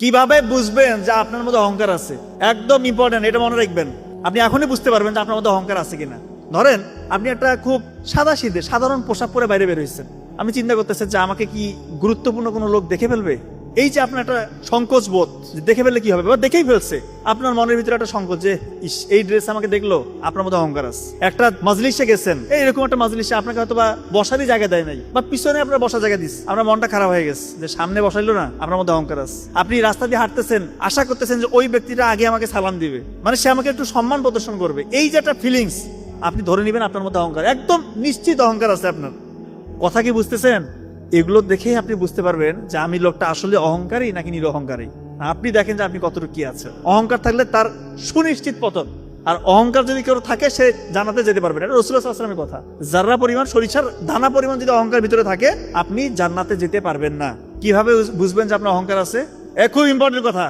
কিভাবে বুঝবেন যে আপনার মধ্যে অহংকার আছে? একদম ইম্পর্টেন্ট, এটা মনে রাখবেন। আপনি এখনই বুঝতে পারবেন যে আপনার মধ্যে অহংকার আছে কিনা। ধরেন আপনি একটা খুব সাদাসিধে সাধারণ পোশাক পরে বাইরে বের হয়েছেন, আপনি চিন্তা করতেছেন যে আমাকে কি গুরুত্বপূর্ণ কোনো লোক দেখে ফেলবে। এই যে আপনার একটা সংকোচ বোধ, যে দেখে ফেললে কি হবে, বা দেখেই ফেলছে, আপনার মনের ভিতরে একটা সংকোচ যে ইস, এই ড্রেস আমাকে দেখলো, আপনার মধ্যে অহংকার আছে। একটা মাজলিসে গেছেন, এইরকম একটা মাজলিসে আপনাকে হয়তো বা বসারই জায়গা দেয় নাই, বা পিছনে আপনার বসার জায়গা দিচ্ছে, আপনার মনটা খারাপ হয়ে গেছে যে সামনে বসাইলো না, আপনার মধ্যে অহংকার আছে। আপনি রাস্তা দিয়ে হাঁটতেছেন, আশা করতেছেন যে ওই ব্যক্তিটা আগে আমাকে সালাম দিবে, মানে সে আমাকে একটু সম্মান প্রদর্শন করবে, এই যে একটা ফিলিংস, আপনি ধরে নেবেন আপনার মধ্যে অহংকার, একদম নিশ্চিত অহংকার আছে আপনার। কথা কি বুঝতেছেন? এগুলো দেখেই আপনি বুঝতে পারবেন যে আমি লোকটা আসলে অহংকারী নাকি নিরহংকারী। আপনি দেখেন যে আপনি কতটুকু কি আছে। অহংকার থাকলে তার সুনিশ্চিত পতন, আর অহংকার যদি কেউ থাকে সে জান্নাতে যেতে পারবে না। এটা রাসূলুল্লাহ সাল্লাল্লাহু আলাইহি ওয়াসাল্লামের কথা। যাররা পরিমাণ সরিষার দানা পরিমাণ যদি অহংকার ভিতরে থাকে, আপনি জান্নাতে যেতে পারবেন না। কিভাবে বুঝবেন যে আপনার অহংকার আছে? খুব ইম্পর্টেন্ট কথা।